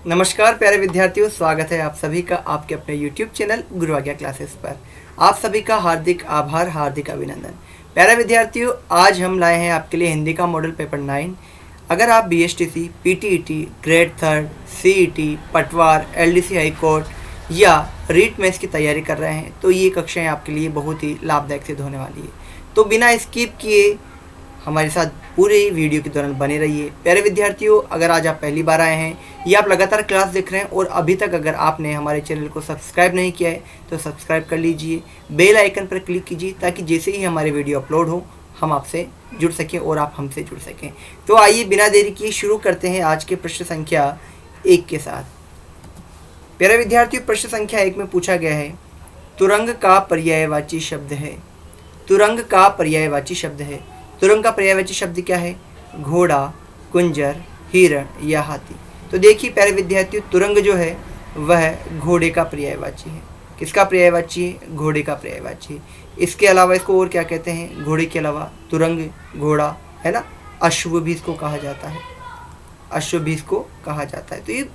नमस्कार प्यारे विद्यार्थियों, स्वागत है आप सभी का आपके अपने YouTube चैनल गुरु आज्ञा क्लासेस पर। आप सभी का हार्दिक आभार, हार्दिक अभिनंदन। प्यारे विद्यार्थियों, आज हम लाए हैं आपके लिए हिंदी का मॉडल पेपर 9। अगर आप BSTC, PTET, ग्रेड 3, CET, पटवार, LDC हाई कोर्ट या रीट मेंस की तैयारी कर रहे हैं तो ये कक्षाएँ आपके लिए बहुत ही लाभदायक सिद्ध होने वाली है। तो बिना स्किप किए हमारे साथ पूरे वीडियो के दौरान बने रहिए। प्यारे विद्यार्थियों, अगर आज आप पहली बार आए हैं या आप लगातार क्लास देख रहे हैं और अभी तक अगर आपने हमारे चैनल को सब्सक्राइब नहीं किया है तो सब्सक्राइब कर लीजिए, बेल आइकन पर क्लिक कीजिए ताकि जैसे ही हमारे वीडियो अपलोड हो हम आपसे जुड़ सकें और आप हमसे जुड़ सकें। तो आइए बिना देरी किए शुरू करते हैं आज के प्रश्न संख्या 1 के साथ। प्यारे विद्यार्थियों, प्रश्न संख्या 1 में पूछा गया है, तुरंग का पर्यायवाची शब्द है। तुरंग का पर्यायवाची शब्द है। तुरंग का पर्यायवाची शब्द क्या है? घोड़ा, कुंजर, हिरण या हाथी। तो देखिए प्यारे विद्यार्थियों, तुरंग जो है वह घोड़े का पर्यायवाची है। किसका पर्यायवाची है? घोड़े का पर्यायवाची है। इसके अलावा इसको और क्या कहते हैं? घोड़े के अलावा तुरंग, घोड़ा है ना, अश्व भी इसको कहा जाता है। अश्व भी इसको कहा जाता है। तो ये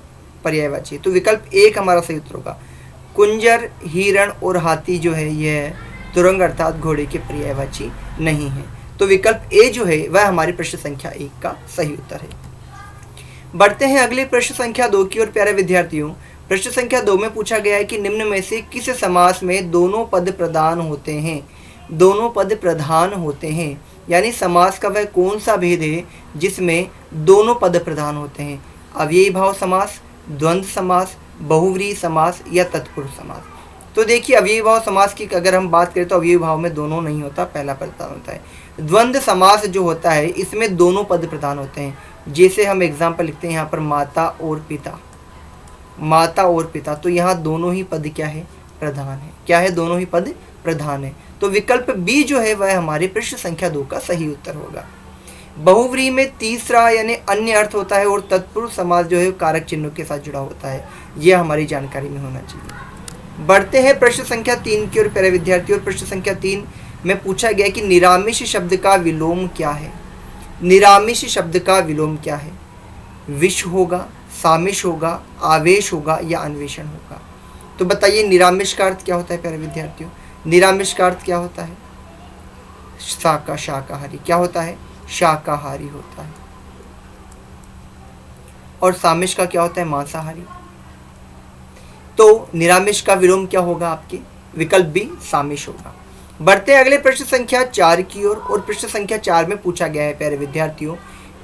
पर्यायवाची है। तो विकल्प 1 हमारा सही उत्तर होगा। कुंजर, हिरण और हाथी जो है यह तुरंग अर्थात घोड़े के पर्यायवाची नहीं है। तो विकल्प ए जो है वह हमारी प्रश्न संख्या 1 का सही उत्तर है। बढ़ते हैं अगले प्रश्न संख्या 2 की ओर। प्यारे विद्यार्थियों, प्रश्न संख्या 2 में पूछा गया है कि निम्न में से किस समास में दोनों पद प्रधान होते हैं? दोनों पद प्रधान होते हैं, यानी समास का वह कौन सा भेद है जिसमें दोनों पद प्रधान होते हैं? अव्ययी भाव समास, द्वंद्व समास, बहुव्रीहि समास या तत्पुरुष समास। तो देखिए, अव्ययी भाव समास की अगर हम बात करें तो अव्ययी भाव में दोनों नहीं होता, पहला प्रधान होता है। द्वंद्व समास जो होता है इसमें दोनों पद प्रधान होते हैं। जैसे हम एग्जाम्पल लिखते हैं यहाँ पर माता और पिता, माता और पिता, तो यहाँ दोनों ही पद क्या है? प्रधान है। क्या है? दोनों ही पद प्रधान है। तो विकल्प बी जो है वह हमारे प्रश्न संख्या 2 का सही उत्तर होगा। बहुव्रीहि में तीसरा यानी अन्य अर्थ होता है और तत्पुरुष समास जो है कारक चिन्हों के साथ जुड़ा होता है। यह हमारी जानकारी में होना चाहिए। बढ़ते हैं प्रश्न संख्या 3 की ओर। प्यारे विद्यार्थियों, प्रश्न संख्या 3 में पूछा गया कि निरामिष शब्द का विलोम क्या है? निरामिष शब्द का विलोम क्या है? विष होगा, सामिष होगा, आवेश होगा या अन्वेषण होगा। तो बताइए निरामिष का अर्थ क्या होता है? प्यारे विद्यार्थियों, निरामिष का अर्थ क्या होता है? शाकाहारी। क्या होता है? शाकाहारी होता है। और सामिष का क्या होता है? मांसाहारी। तो निरामिष का विलोम क्या होगा आपके? विकल्प बी सामिष होगा। बढ़ते हैं अगले प्रश्न संख्या 4 की ओर। और प्रश्न संख्या 4 में पूछा गया है प्यारे विद्यार्थियों,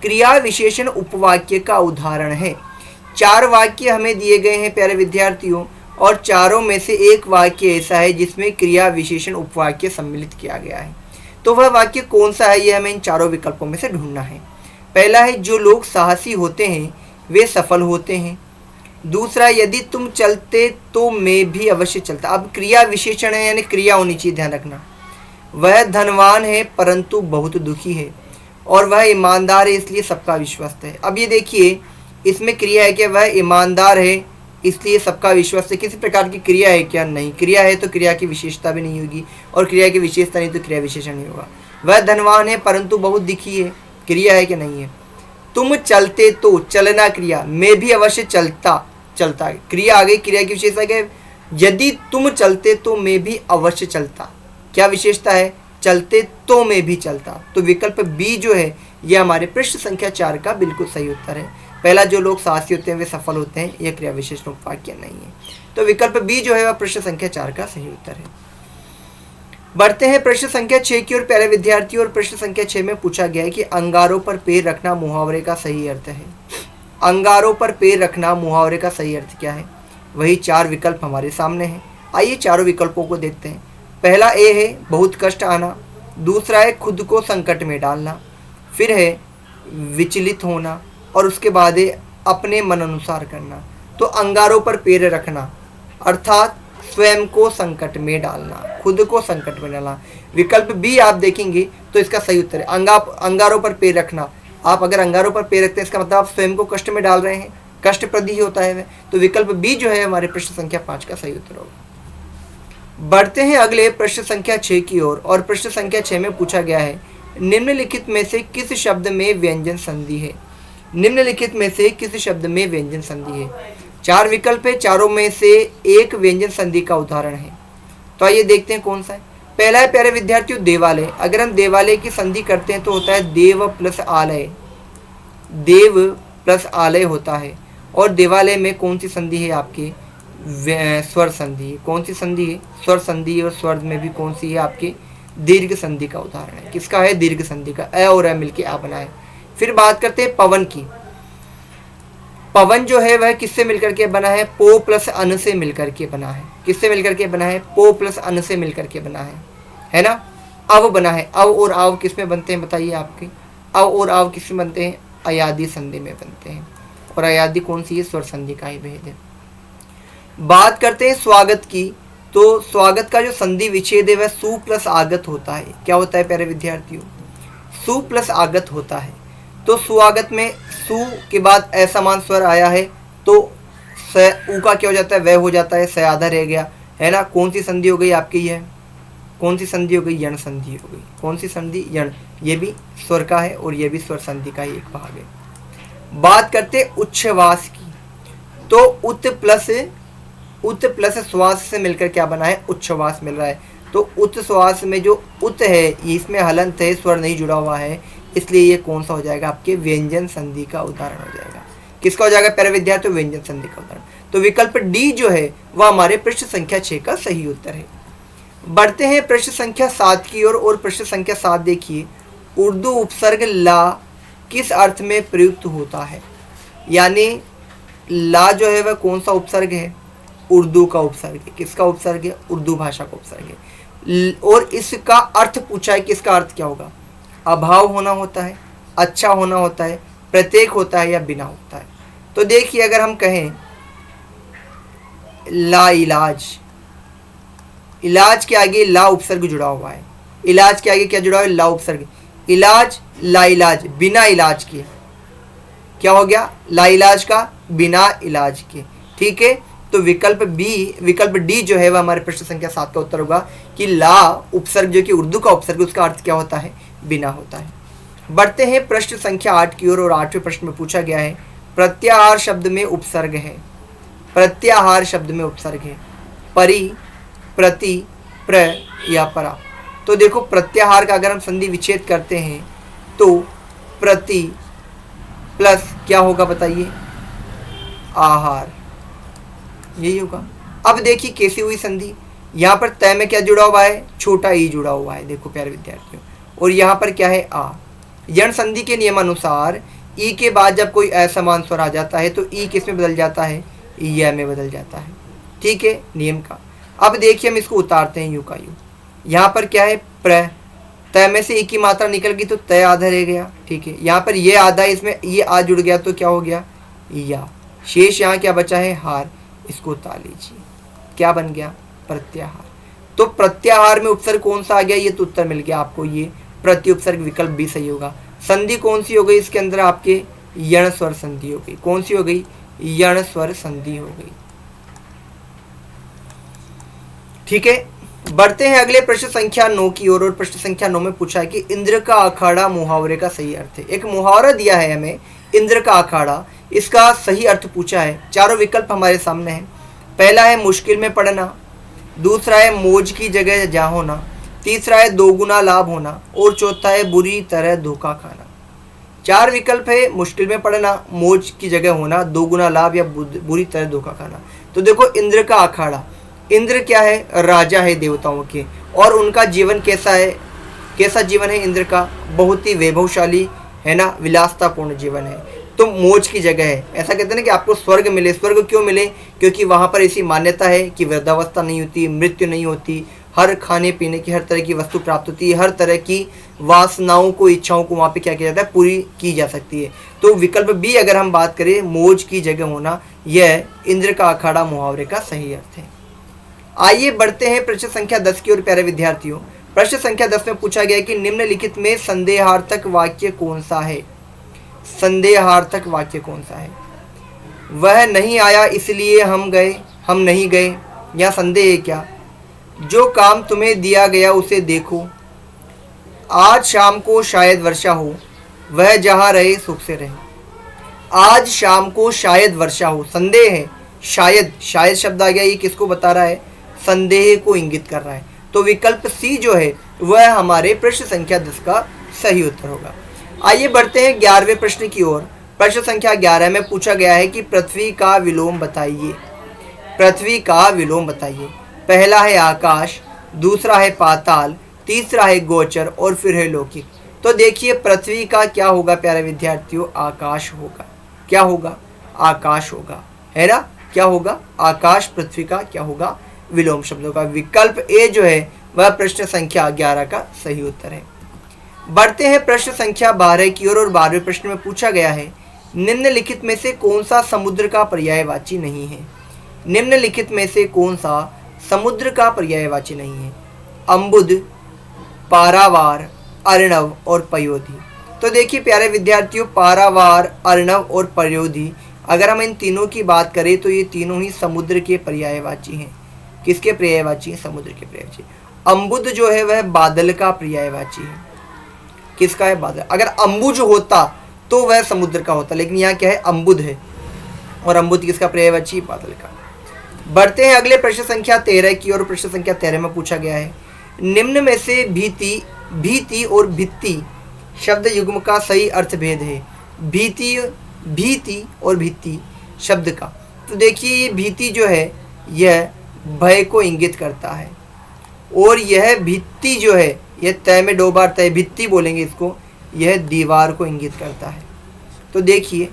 क्रिया विशेषण उपवाक्य का उदाहरण है। 4 वाक्य हमें दिए गए हैं प्यारे विद्यार्थियों, और चारों में से एक वाक्य ऐसा है जिसमें क्रिया विशेषण उपवाक्य सम्मिलित किया गया है। तो वह वाक्य कौन सा है, यह हमें इन चारों विकल्पों में से ढूंढना है। पहला है, जो लोग साहसी होते हैं वे सफल होते हैं। दूसरा, यदि तुम चलते तो मैं भी अवश्य चलता। अब क्रिया विशेषण है यानी क्रिया होनी चाहिए, ध्यान रखना। वह धनवान है परंतु बहुत दुखी है, और वह ईमानदार है इसलिए सबका विश्वस्त है। अब ये देखिए, इसमें क्रिया है कि वह ईमानदार है इसलिए सबका विश्वस्त है। किसी प्रकार की क्रिया है क्या? नहीं। क्रिया है तो क्रिया की विशेषता भी नहीं होगी, और क्रिया की विशेषता नहीं तो क्रिया विशेषण नहीं होगा। वह धनवान है परंतु बहुत दुखी है, क्रिया है कि नहीं है? तुम चलते तो, चलना क्रिया, मैं भी अवश्य चलता, चलता है, क्रिया आ गई। क्रिया की विशेषता क्या है? यदि तुम चलते तो मैं भी अवश्य चलता। क्या विशेषता है? चलते तो मैं भी चलता। तो विकल्प बी जो है यह हमारे प्रश्न संख्या 4 का बिल्कुल सही उत्तर है। पहला, जो लोग साहसी होते हैं वे सफल होते हैं, यह क्रिया विशेषण उपवाक्य नहीं है। तो विकल्प बी जो है वह प्रश्न संख्या 4 का सही उत्तर है। बढ़ते हैं प्रश्न संख्या 6 की ओर प्यारे विद्यार्थियों। और प्रश्न संख्या 6 में पूछा गया है कि अंगारों पर पैर रखना मुहावरे का सही अर्थ है। अंगारों पर पैर रखना मुहावरे का सही अर्थ क्या है? वही 4 विकल्प हमारे सामने हैं। आइए चारों विकल्पों को देखते हैं। पहला ए है, बहुत कष्ट आना। दूसरा है, खुद को संकट में डालना। फिर है, विचलित होना। और उसके बाद है, अपने मन अनुसार करना। तो अंगारों पर पैर रखना अर्थात स्वयं को संकट में डालना, खुद को संकट में डालना। विकल्प बी आप देखेंगे तो इसका सही उत्तर है। अंगारों पर पैर रखना, आप अगर अंगारों पर पैर रखते हैं इसका मतलब आप स्वयं को कष्ट में डाल रहे हैं, कष्टप्रद ही होता है वह। तो विकल्प बी जो है हमारे प्रश्न संख्या 5 का सही उत्तर होगा। बढ़ते हैं अगले प्रश्न संख्या 6 की ओर। और प्रश्न संख्या 6 में पूछा गया है, निम्नलिखित में से किस शब्द में व्यंजन संधि है? निम्नलिखित में से किस शब्द में व्यंजन संधि है? 4 विकल्प है, चारों में से एक व्यंजन संधि का उदाहरण है। तो आइए देखते हैं कौन सा है। पहला है प्यारे विद्यार्थियों देवालय। अगर हम देवालय की संधि करते हैं तो होता है देव प्लस आलय, देव प्लस आलय होता है। और देवालय में कौन सी संधि है आपकी? स्वर संधि। कौन सी संधि है? स्वर संधि। और स्वर में भी कौन सी है आपकी? दीर्घ संधि का उदाहरण है। किसका है? दीर्घ संधि का। अ और अ मिलके आ बना है। फिर बात करते हैं पवन की। पवन जो है वह किससे मिलकर के बना है? पो प्लस अन से मिलकर के बना है। किससे मिलकर के बना है? पो प्लस अन से मिलकर के बना है ना। अव बना है। अव और आव किस में बनते हैं बताइए आपके? अव और आव किस में बनते हैं? अयादि संधि में बनते हैं। और अयादि कौन सी है? स्वर संधि का ही भेद है। बात करते हैं स्वागत की। तो स्वागत का जो संधि विच्छेद है वह सु प्लस आगत होता है। क्या होता है प्यारे विद्यार्थियों? सु प्लस आगत होता है। तो स्वागत में सु के बाद असमान स्वर आया है तो स उ का क्या हो जाता है? वह हो जाता है, स आधा रह गया, है ना। कौन सी संधि हो गई आपकी? यह कौन सी संधि हो गई? यण संधि हो गई। कौन सी संधि? यण। ये भी स्वर का है और ये भी स्वर संधि का ही एक भाग है। बात करते उच्छ्वास की। तो उत प्लस श्वास से मिलकर क्या बना है? उच्छ्वास मिल रहा है। तो उत श्वास में जो उत है इसमें हलंत है, स्वर नहीं जुड़ा हुआ है, इसलिए ये कौन सा हो जाएगा? आपके व्यंजन संधि का उदाहरण हो जाएगा। किसका हो जाएगा प्यारे विद्यार्थी? व्यंजन संधि का उदाहरण। तो विकल्प डी जो है वह हमारे पृष्ठ संख्या 6 का सही उत्तर है। बढ़ते हैं पृष्ठ संख्या 7 की ओर। और पृष्ठ संख्या 7 देखिए, उर्दू उपसर्ग ला किस अर्थ में प्रयुक्त होता है? यानी ला जो है वह कौन सा उपसर्ग है? उर्दू का उपसर्ग है। किसका उपसर्ग है? उर्दू भाषा का उपसर्ग है। और इसका अर्थ पूछा है कि इसका अर्थ क्या होगा? अभाव होना होता है, अच्छा होना होता है, प्रत्येक होता है या बिना होता है। तो देखिए अगर हम कहें ला इलाज, इलाज के आगे ला उपसर्ग जुड़ा हुआ है। इलाज के आगे क्या जुड़ा हुआ है? ला उपसर्ग। इलाज, ला इलाज, बिना इलाज के। क्या हो गया? ला इलाज का बिना इलाज के। ठीक है। तो विकल्प डी जो है वह हमारे प्रश्न संख्या 7 का उत्तर होगा कि ला उपसर्ग जो कि उर्दू का उपसर्ग, उसका अर्थ क्या होता है? बिना होता है। बढ़ते हैं प्रश्न संख्या 8 की ओर। और 8वें प्रश्न में पूछा गया है प्रत्याहार शब्द में उपसर्ग है। प्रत्याहार शब्द में उपसर्ग है परि, प्रति, प्र या परा। तो देखो प्रत्याहार का अगर हम संधि विच्छेद करते हैं तो प्रति प्लस क्या होगा बताइए? आहार, यही होगा। अब देखिए कैसी हुई संधि। यहाँ पर तय में क्या जुड़ा हुआ है? छोटा ई जुड़ा हुआ है। देखो प्यारे विद्यार्थियों। और यहाँ पर क्या है? आ। यण संधि के नियमानुसार ई के बाद जब कोई असमान स्वर आ जाता है तो ई किस में बदल जाता है? य में बदल जाता है। ठीक है, नियम का। अब देखिए हम इसको उतारते हैं यू का यू। यहाँ पर क्या है? प्र। तय में से ई की मात्रा निकल गई तो तय आधा रह गया। ठीक है, यहाँ पर ये आधा, इसमें ये आ जुड़ गया तो क्या हो गया? या। शेष यहाँ क्या बचा है? हार। इसको उतार लीजिए, क्या बन गया? प्रत्याहार। तो प्रत्याहार में उपसर्ग कौन सा आ गया? ये तो उत्तर मिल गया आपको, ये प्रति उपसर्ग विकल्प भी सही होगा। संधि कौन सी हो गई इसके अंदर? आपके यण स्वर संधि हो गई। कौन सी हो गई? यण स्वर संधि हो गई। ठीक है, बढ़ते हैं अगले प्रश्न संख्या 9 की ओर। और प्रश्न संख्या 9 में पूछा है कि इंद्र का अखाड़ा मुहावरे का सही अर्थ है। एक मुहावरा दिया है हमें, इंद्र का अखाड़ा, इसका सही अर्थ पूछा है। चारों विकल्प हमारे सामने हैं। पहला है मुश्किल में पड़ना, दूसरा है मौज की जगह जा होना, तीसरा है दोगुना लाभ होना और चौथा है बुरी तरह धोखा खाना। 4 विकल्प है, मुश्किल में पड़ना, मौज की जगह होना, दोगुना लाभ या बुरी तरह धोखा खाना। तो देखो इंद्र का अखाड़ा, इंद्र क्या है? राजा है देवताओं के। और उनका जीवन कैसा है? कैसा जीवन है इंद्र का? बहुत ही वैभवशाली, है ना, विलासतापूर्ण जीवन है। तो मौज की जगह है। ऐसा कहते हैं ना कि आपको स्वर्ग मिले। स्वर्ग क्यों मिले? क्योंकि वहाँ पर ऐसी मान्यता है कि वृद्धावस्था नहीं होती, मृत्यु नहीं होती, हर खाने पीने की हर तरह की वस्तु प्राप्त होती है, हर तरह की वासनाओं को, इच्छाओं को वहाँ पे क्या किया जाता है? पूरी की जा सकती है। तो विकल्प बी अगर हम बात करें, मौज की जगह होना, यह इंद्र का अखाड़ा मुहावरे का सही अर्थ है। आइए बढ़ते हैं प्रश्न संख्या 10 की ओर प्यारे विद्यार्थियों। प्रश्न संख्या 10 में पूछा गया कि निम्नलिखित में संदेहार्थक वाक्य कौन सा है? संदेहार्थक वाक्य कौन सा है? वह नहीं आया इसलिए हम नहीं गए, या संदेह है क्या? जो काम तुम्हें दिया गया उसे देखो, आज शाम को शायद वर्षा हो, वह जहाँ रहे सुख से रहे। आज शाम को शायद वर्षा हो। संदेह है, शायद, शायद शब्द आ गया, ये किसको बता रहा है? संदेह को इंगित कर रहा है। तो विकल्प सी जो है वह हमारे प्रश्न संख्या 10 का सही उत्तर होगा। आइए बढ़ते हैं 11वें प्रश्न की ओर। प्रश्न संख्या 11 में पूछा गया है कि पृथ्वी का विलोम बताइए। पृथ्वी का विलोम बताइए। पहला है आकाश, दूसरा है पाताल, तीसरा है गोचर और फिर है लौकिक। तो देखिए पृथ्वी का क्या होगा प्यारे विद्यार्थियों? आकाश होगा। क्या होगा? आकाश होगा, है ना? क्या होगा? आकाश पृथ्वी का क्या होगा? विलोम शब्दों का। विकल्प ए जो है वह प्रश्न संख्या 11 का सही उत्तर है। बढ़ते हैं प्रश्न संख्या 12 की ओर और 12वें प्रश्न में पूछा गया है निम्नलिखित में से कौन सा समुद्र का पर्यायवाची नहीं है? निम्नलिखित में से कौन सा समुद्र का पर्यायवाची नहीं है? अम्बुद, पारावार, अर्णव और पयोधी। तो देखिए प्यारे विद्यार्थियों, पारावार, अर्णव और पयोधी, अगर हम इन तीनों की बात करें तो ये तीनों ही समुद्र के पर्यायवाची हैं। किसके पर्यायवाची हैं? समुद्र के पर्यायवाची। अम्बुद जो है वह बादल का पर्यायवाची है। किसका है? बादल। अगर अम्बुज होता तो वह समुद्र का होता, लेकिन यहाँ क्या है? अम्बुद है। और अम्बुद किसका पर्यायवाची? बादल का। बढ़ते हैं अगले प्रश्न संख्या 13 की ओर। प्रश्न संख्या 13 में पूछा गया है निम्न में से भीति, भीति और भित्ति शब्द युग्म का सही अर्थ भेद है। भीति, भीति और भित्ति शब्द का। तो देखिए ये भीति जो है यह भय को इंगित करता है, और यह भित्ति जो है यह तय में 2 बार तय, भित्ति बोलेंगे इसको, यह दीवार को इंगित करता है। तो देखिए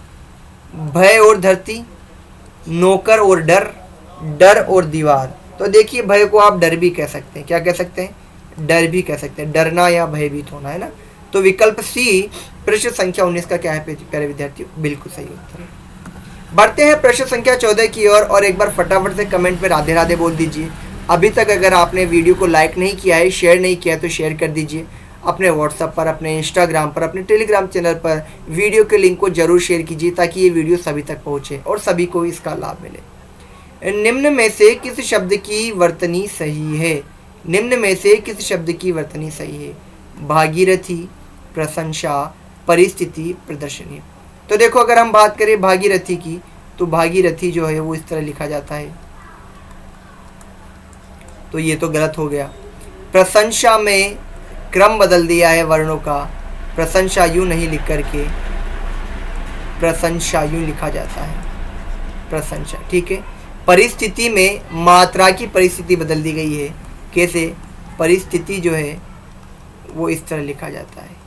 भय और धरती, नौकर और डर, डर और दीवार। तो देखिए भय को आप डर भी कह सकते हैं। क्या कह सकते हैं? डर भी कह सकते हैं। डरना या भयभीत होना, है ना? तो विकल्प सी प्रश्न संख्या 19 का क्या है प्यारे विद्यार्थियों? बिल्कुल सही उत्तर है। बढ़ते हैं प्रश्न संख्या 14 की ओर और एक बार फटाफट से कमेंट में राधे राधे बोल दीजिए। अभी तक अगर आपने वीडियो को लाइक नहीं किया है, शेयर नहीं किया है तो शेयर कर दीजिए। अपने व्हाट्सएप पर, अपने इंस्टाग्राम पर, अपने टेलीग्राम चैनल पर वीडियो के लिंक को जरूर शेयर कीजिए ताकि ये वीडियो सभी तक पहुँचे और सभी को इसका लाभ मिले। निम्न में से किस शब्द की वर्तनी सही है? निम्न में से किस शब्द की वर्तनी सही है? भागीरथी, प्रशंसा, परिस्थिति, प्रदर्शनी। तो देखो अगर हम बात करें भागीरथी की, तो भागीरथी जो है वो इस तरह लिखा जाता है, तो ये तो गलत हो गया। प्रशंसा में क्रम बदल दिया है वर्णों का। प्रशंसा यूँ नहीं लिख करके प्रशंसा यूँ लिखा जाता है, प्रशंसा, ठीक है। परिस्थिति में मात्रा की परिस्थिति बदल दी गई है। कैसे? परिस्थिति जो है वो इस तरह लिखा जाता है,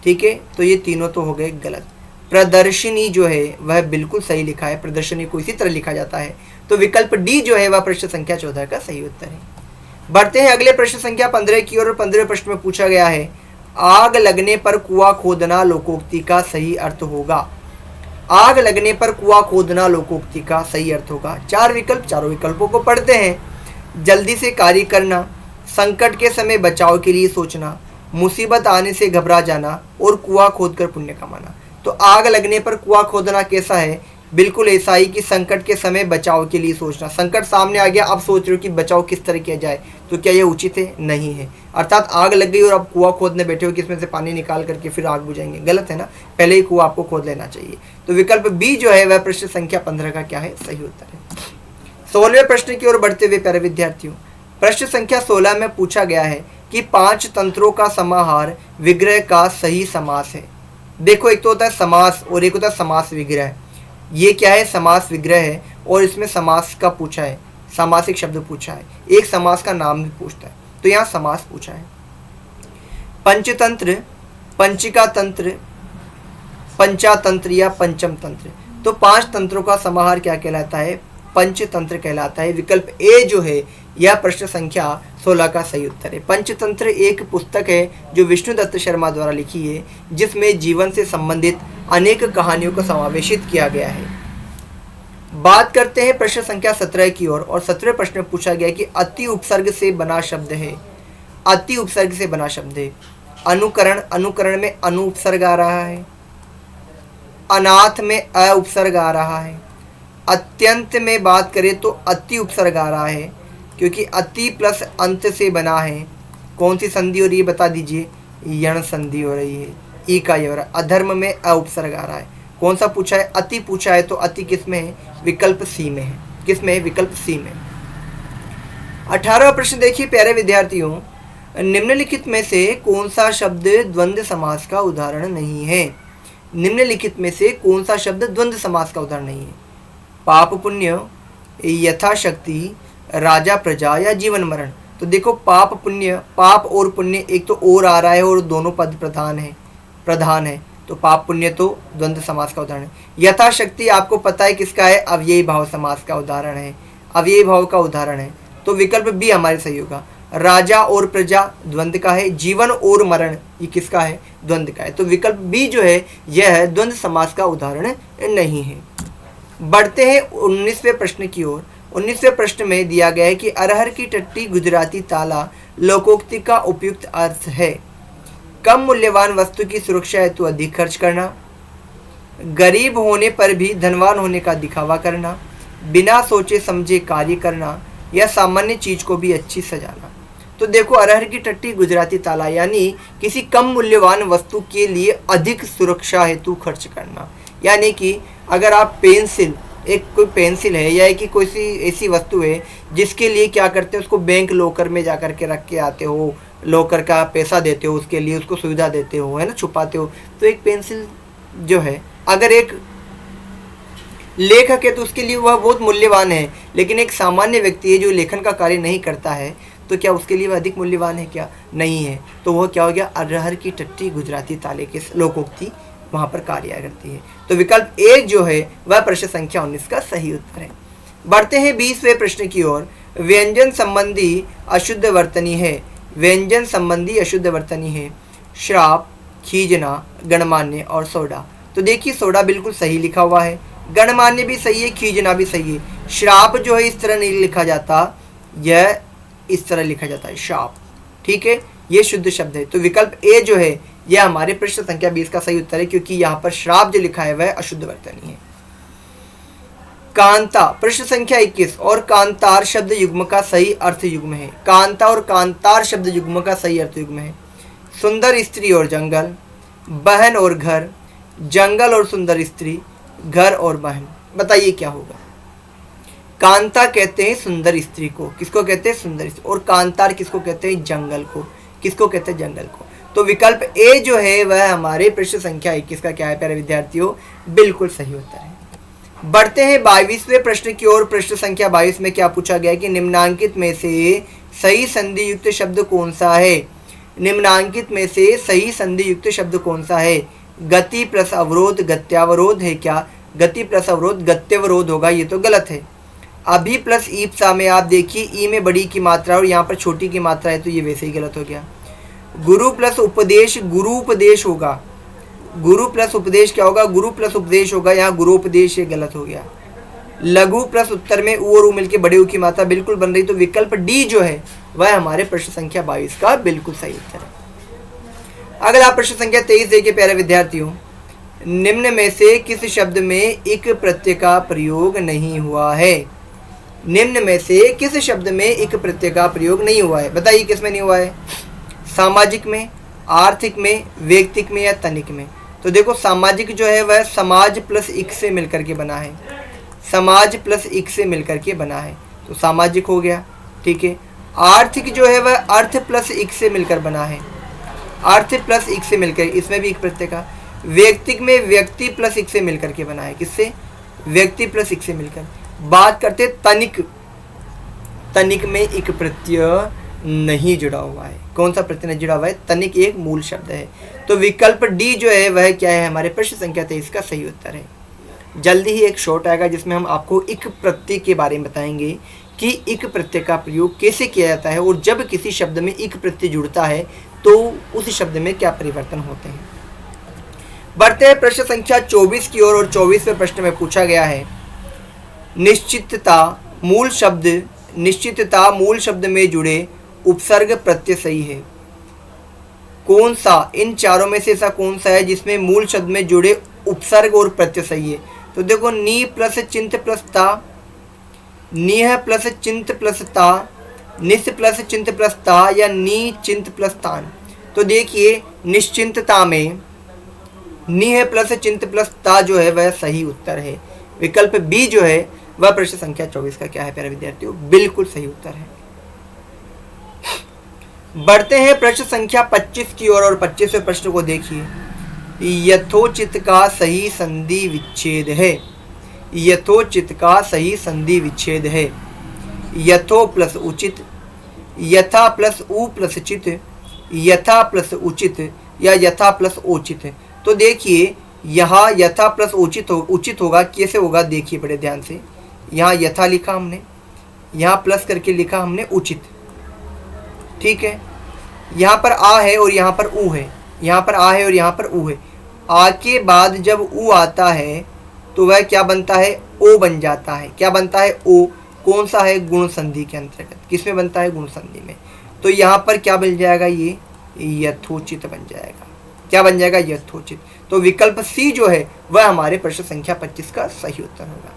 ठीक है। तो ये तीनों तो हो गए गलत। प्रदर्शनी जो है वह बिल्कुल सही लिखा है, प्रदर्शनी को इसी तरह लिखा जाता है। तो विकल्प डी जो है वह प्रश्न संख्या 14 का सही उत्तर है। बढ़ते हैं अगले प्रश्न संख्या 15 की ओर और 15वें प्रश्न में पूछा गया है आग लगने पर कुआं खोदना लोकोक्ति का सही अर्थ होगा। आग लगने पर कुआं खोदना लोकोक्ति का सही अर्थ होगा। 4 विकल्प, चारों विकल्पों को पढ़ते हैं। जल्दी से कार्य करना, संकट के समय बचाव के लिए सोचना, मुसीबत आने से घबरा जाना और कुआं खोदकर पुण्य कमाना। तो आग लगने पर कुआं खोदना कैसा है? बिल्कुल ऐसा ही कि संकट के समय बचाव के लिए सोचना। संकट सामने आ गया, अब सोच रहे हो कि बचाव किस तरह किया जाए, तो क्या यह उचित है? नहीं है। अर्थात आग लग गई और अब कुआं खोदने बैठे हो कि इसमें से पानी निकाल करके फिर आग बुझाएंगे, गलत है ना। पहले ही कुआं आपको खोद लेना चाहिए। तो विकल्प बी जो है वह प्रश्न संख्या 15 का क्या है? सही उत्तर है। 16वें प्रश्न की ओर बढ़ते हुए प्यारे विद्यार्थियों, प्रश्न संख्या 16 में पूछा गया है कि 5 तंत्रों का समाहार विग्रह का सही समास है। देखो एक तो होता है समास और एक होता है समास विग्रह। ये क्या है? समास विग्रह है और इसमें समास का पूछा है, सामासिक शब्द पूछा है, एक समास का नाम भी पूछता है। तो यहाँ समास पूछा है। पंचतंत्र, पंचिका तंत्र, पंचातंत्र या पंचम तंत्र। तो 5 तंत्रों का समाहार क्या कहलाता है? पंचतंत्र कहलाता है। विकल्प ए जो है यह प्रश्न संख्या 16 का सही उत्तर है। पंचतंत्र एक पुस्तक है जो विष्णु दत्त शर्मा द्वारा लिखी है, जिसमें जीवन से संबंधित अनेक कहानियों को समावेशित किया गया है। बात करते हैं प्रश्न संख्या 17 की ओर और 17वें प्रश्न में पूछा गया कि अति उपसर्ग से बना शब्द है। अति उपसर्ग से बना शब्द है। अनुकरण, अनुकरण में अनु उपसर्ग आ रहा है। अनाथ में अ उपसर्ग आ रहा है। अत्यंत में बात करें तो अति उपसर्ग आ रहा है, क्योंकि अति प्लस अंत से बना है। कौन सी संधि हो रही है बता दीजिए? यण संधि हो रही है। ई का ये हो रहा है। अधर्म में अ उपसर्ग आ रहा है। कौन सा पूछा है? अति पूछा है, तो अति किस में है? विकल्प सी में है। किस में है? विकल्प सी में। 18वां प्रश्न देखिए प्यारे विद्यार्थियों, निम्नलिखित में से कौन सा शब्द द्वंद्व समास का उदाहरण नहीं है? निम्नलिखित में से कौन सा शब्द द्वंद्व समास का उदाहरण नहीं है? पाप पुण्य, यथाशक्ति, राजा प्रजा या जीवन मरण। तो देखो पाप पुण्य, पाप और पुण्य एक तो और आ रहा है और दोनों पद प्रधान है, तो पाप पुण्य तो द्वंद्व समास का उदाहरण है। यथाशक्ति आपको पता है किसका है? अव्ययी भाव समास का उदाहरण है, अव्ययी भाव का उदाहरण है, तो विकल्प बी हमारे सही होगा। राजा और प्रजा द्वंद्व का है, जीवन और मरण ये किसका है? द्वंद्व का है, तो विकल्प बी जो है यह है द्वंद्व समास का उदाहरण नहीं है। बढ़ते हैं 19वें प्रश्न की ओर। 19वें प्रश्न में दिया गया है कि अरहर की टट्टी गुजराती ताला लोकोक्ति का उपयुक्त अर्थ है। कम मूल्यवान वस्तु की सुरक्षा हेतु अधिक खर्च करना, गरीब होने पर भी धनवान होने का दिखावा करना, बिना सोचे समझे कार्य करना या सामान्य चीज को भी अच्छी सजाना। तो देखो अरहर की टट्टी गुजराती ताला यानी किसी कम मूल्यवान वस्तु के लिए अधिक सुरक्षा हेतु खर्च करना, यानी कि अगर आप पेंसिल, एक कोई पेंसिल है या कि कोई सी ऐसी वस्तु है जिसके लिए क्या करते हैं, उसको बैंक लॉकर में जा कर के रख के आते हो, लॉकर का पैसा देते हो, उसके लिए उसको सुविधा देते हो, है ना, छुपाते हो। तो एक पेंसिल जो है अगर एक लेखक है तो उसके लिए वह बहुत मूल्यवान है, लेकिन एक सामान्य व्यक्ति है जो लेखन का कार्य नहीं करता है तो क्या उसके लिए वह अधिक मूल्यवान है? क्या नहीं है। तो वह क्या हो गया? अरहर की टट्टी गुजराती ताले के लोकोक्ति वहाँ पर कार्य करती है। तो विकल्प ए जो है वह प्रश्न संख्या 19 का सही उत्तर है। बढ़ते हैं 20वें प्रश्न की ओर। व्यंजन संबंधी अशुद्ध वर्तनी है। व्यंजन संबंधी अशुद्ध वर्तनी है श्राप, खीजना, गणमान्य और सोडा। तो देखिए सोडा बिल्कुल सही लिखा हुआ है, गणमान्य भी सही है, खीजना भी सही है। श्राप जो है इस तरह नहीं लिखा जाता, यह इस तरह लिखा जाता है श्राप, ठीक है, ये शुद्ध शब्द है। तो विकल्प ए जो है यह हमारे प्रश्न संख्या 20 का सही उत्तर है, क्योंकि यहाँ पर श्राप जो लिखा है वह अशुद्ध वर्तनी है। कांता प्रश्न संख्या 21 और कांतार शब्द युग्म का सही अर्थ युग्म है। कांता और कांतार शब्द युग्म का सही अर्थ युग्म है सुंदर स्त्री और जंगल, बहन और घर, जंगल और सुंदर स्त्री, घर और बहन। बताइए क्या होगा? कांता कहते हैं सुंदर स्त्री को, किसको कहते हैं? सुंदर स्त्री। और कांतार किसको कहते हैं? जंगल को। किसको कहते हैं? जंगल को। तो विकल्प ए जो है वह हमारे प्रश्न संख्या 21 का क्या है प्यारे विद्यार्थियों? बिल्कुल सही उत्तर है। बढ़ते हैं 22वें प्रश्न की ओर। प्रश्न संख्या 22 में क्या पूछा गया कि निम्नांकित में से सही संधि युक्त शब्द कौन सा है? निम्नांकित में से सही संधि युक्त शब्द कौन सा है? गति प्लस अवरोध गत्यावरोध है क्या? गति प्लस अवरोध गत्यवरोध होगा, ये तो गलत है। अभी प्लस ईप्सा में आप देखिए ई में बड़ी की मात्रा और यहाँ पर छोटी की मात्रा है, तो ये वैसे ही गलत हो गया। गुरु प्लस उपदेश गुरुपदेश होगा, गुरु प्लस उपदेश क्या होगा? गुरु प्लस उपदेश होगा, यहाँ गुरुपदेश, ये गलत हो गया। लघु प्लस उत्तर में ऊ और ऊ मिलकर बड़े ऊ की मात्रा बिल्कुल बन रही, तो विकल्प डी जो है वह हमारे प्रश्न संख्या 22 का बिल्कुल सही उत्तर है। अगला प्रश्न संख्या 23 देखिए प्यारे विद्यार्थियों, निम्न में से किस शब्द में इक प्रत्यय का प्रयोग नहीं हुआ है? निम्न में से किस शब्द में इक प्रत्यय का प्रयोग नहीं हुआ है? बताइए किस में नहीं हुआ है? सामाजिक में, आर्थिक में, व्यक्तिक में या तनिक में? तो देखो सामाजिक जो है वह समाज प्लस इक से मिलकर के बना है, समाज प्लस इक से मिलकर के बना है, तो सामाजिक हो गया, ठीक है। आर्थिक जो है वह अर्थ प्लस इक से मिलकर बना है, अर्थ प्लस इक से मिलकर, इसमें भी इक प्रत्यय का। व्यक्तिक में व्यक्ति प्लस इक से मिलकर के बना है, किससे? व्यक्ति प्लस इक से मिलकर। बात करते तनिक, तनिक में इक प्रत्यय नहीं जुड़ा हुआ है। कौन सा प्रत्यय नहीं जुड़ा हुआ है? तनिक एक मूल शब्द है, तो विकल्प डी जो है वह क्या है? हमारे प्रश्न संख्या 23 का सही उत्तर है। जल्दी ही एक शॉर्ट आएगा जिसमें हम आपको इक प्रत्यय के बारे में बताएंगे कि इक प्रत्यय का प्रयोग कैसे किया जाता है और जब किसी शब्द में इक प्रत्यय जुड़ता है तो उस शब्द में क्या परिवर्तन होते हैं। बढ़ते हैं प्रश्न संख्या 24 की ओर, और 24वें प्रश्न में पूछा गया है निश्चितता मूल शब्द में जुड़े उपसर्ग प्रत्यय सही है। कौन सा इन चारों में से ऐसा कौन सा है जिसमें मूल शब्द में जुड़े उपसर्ग और प्रत्यय सही है? तो देखो नी प्लस चिंत प्लस ता, निह प्लस चिंत प्लस ता, निस प्लस चिंत प्लस ता या नी चिंत प्लस तान। तो देखिए निश्चिंतता में निह प्लस चिंत प्लस ता जो है वह सही उत्तर है। विकल्प बी जो है वह प्रश्न संख्या 24 का क्या है प्यारे विद्यार्थियों, बिल्कुल सही उत्तर है। बढ़ते हैं प्रश्न संख्या 25 की ओर और 25वें प्रश्न को देखिए। यथोचित का सही संधि विच्छेद है। यथोचित का सही संधि विच्छेद है। यथो प्लस उचित, यथा प्लस उ प्लस चित, यथा प्लस उचित या यथा प्लस ओचित। तो देखिए यहाँ यथा प्लस उचित होगा, कैसे होगा देखिए बड़े ध्यान से। यहाँ यथा लिखा हमने, यहाँ प्लस करके लिखा हमने उचित, ठीक है। यहाँ पर आ है और यहाँ पर ऊ है, यहाँ पर आ है और यहाँ पर ऊ है। आ के बाद जब ऊ आता है तो वह क्या बनता है, ओ बन जाता है। क्या बनता है, ओ। कौन सा है, गुण संधि के अंतर्गत। किसमें बनता है, गुण संधि में। तो यहाँ पर क्या बन जाएगा, ये यथोचित बन जाएगा। क्या बन जाएगा, यथोचित। तो विकल्प सी जो है वह हमारे प्रश्न संख्या 25 का सही उत्तर होगा।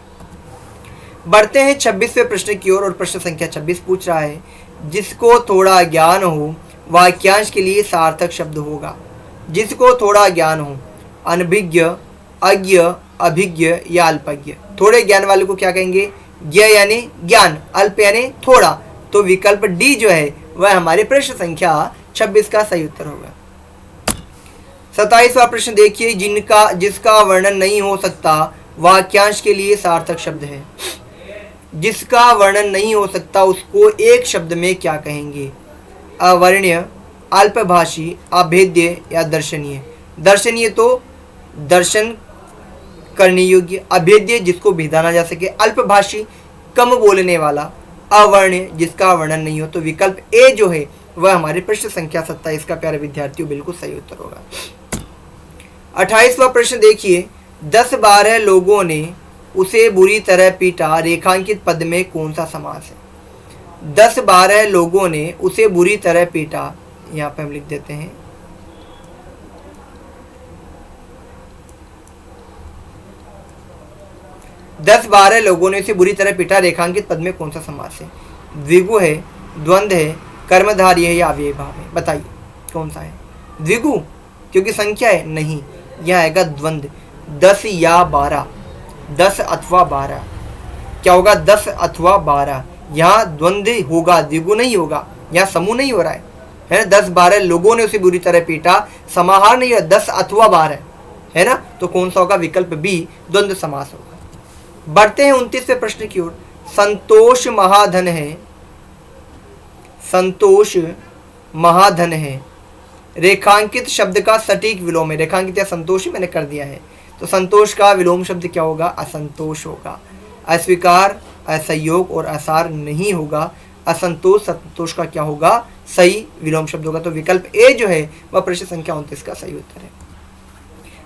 बढ़ते हैं 26वें प्रश्न की ओर और प्रश्न संख्या 26 पूछ रहा है, जिसको थोड़ा ज्ञान हो वाक्यांश के लिए सार्थक शब्द होगा। जिसको थोड़ा ज्ञान हो, अनभिज्ञ, अज्ञ, अभिज्ञ या अल्पज्ञ। थोड़े ज्ञान वाले को क्या कहेंगे, ज्ञ यानी ज्ञान, अल्प यानी थोड़ा। तो विकल्प डी जो है वह हमारे प्रश्न संख्या 26 का सही उत्तर होगा। 27वां प्रश्न देखिए, जिसका वर्णन नहीं हो सकता वाक्यांश के लिए सार्थक शब्द है। जिसका वर्णन नहीं हो सकता उसको एक शब्द में क्या कहेंगे, अवर्ण्य, अल्पभाषी, अभेद्य या दर्शनीय। दर्शनीय तो दर्शन करने योग्य, अभेद्य जिसको भेदा ना जा सके, अल्पभाषी कम बोलने वाला, अवर्ण्य जिसका वर्णन नहीं हो। तो विकल्प ए जो है वह हमारे प्रश्न संख्या 27 का प्यारे विद्यार्थियों बिल्कुल सही उत्तर होगा। 28वां प्रश्न देखिए, 10-12 लोगों ने उसे बुरी तरह पीटा, रेखांकित पद में कौन सा समास है। 10-12 लोगों ने उसे बुरी तरह पीटा, यहाँ पे हम लिख देते हैं 10-12 लोगों ने उसे बुरी तरह पीटा, रेखांकित पद में कौन सा समास है। द्विगु है, द्वंद्व है, कर्मधारय है या अव्ययभाव है। बताइए कौन सा है। द्विगु क्योंकि संख्या है, नहीं, यह आएगा द्वंद्व। 10 या 12, 10 अथवा 12। क्या होगा, 10 अथवा 12। यहाँ द्वंद्व होगा, द्विगु नहीं होगा, यहाँ समूह नहीं हो रहा है ना। 10-12 लोगों ने उसे बुरी तरह पीटा, समाहार नहीं है, 10 अथवा 12 है ना। तो कौन सा होगा, विकल्प बी द्वंद्व समास होगा। बढ़ते हैं 29वें प्रश्न की ओर। संतोष महाधन है, संतोष महाधन है, रेखांकित शब्द का सटीक विलोम है। रेखांकित या संतोष मैंने कर दिया है, तो संतोष का विलोम शब्द क्या होगा, असंतोष होगा। अस्वीकार, असहयोग और असार नहीं होगा। असंतोष, संतोष का क्या होगा, सही विलोम शब्द होगा। तो विकल्प ए जो है वह प्रश्न संख्या 29 का सही उत्तर है।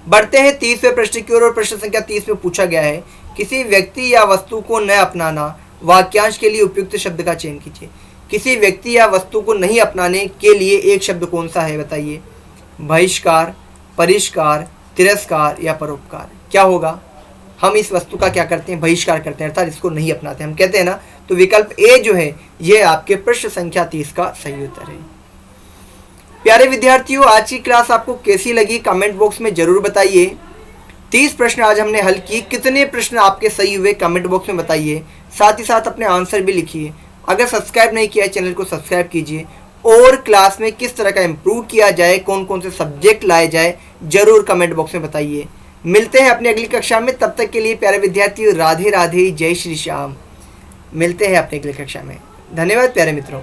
बढ़ते हैं 30वें प्रश्न की ओर और प्रश्न संख्या 30 में पूछा गया है, किसी व्यक्ति या वस्तु को न अपनाना, वाक्यांश के लिए उपयुक्त शब्द का चयन कीजिए। किसी व्यक्ति या वस्तु को नहीं अपनाने के लिए एक शब्द कौन सा है, बताइए। बहिष्कार, परिष्कार, तिरस्कार या परोपकार। क्या होगा, हम इस वस्तु का क्या करते हैं, बहिष्कार करते हैं, अर्थात इसको नहीं अपनाते हम कहते हैं ना। तो विकल्प ए जो है यह आपके प्रश्न संख्या 30 का सही उत्तर है। प्यारे विद्यार्थियों, आज की क्लास आपको कैसी लगी कमेंट बॉक्स में जरूर बताइए। 30 प्रश्न आज हमने हल किए, कितने प्रश्न आपके सही हुए कमेंट बॉक्स में बताइए। साथ ही साथ अपने आंसर भी लिखिए। अगर सब्सक्राइब नहीं किया है चैनल को सब्सक्राइब कीजिए और क्लास में किस तरह का इम्प्रूव किया जाए, कौन कौन से सब्जेक्ट लाए जाए, जरूर कमेंट बॉक्स में बताइए। मिलते हैं अपनी अगली कक्षा में, तब तक के लिए प्यारे विद्यार्थियों राधे राधे, जय श्री श्याम। मिलते हैं अपनी अगली कक्षा में। धन्यवाद प्यारे मित्रों।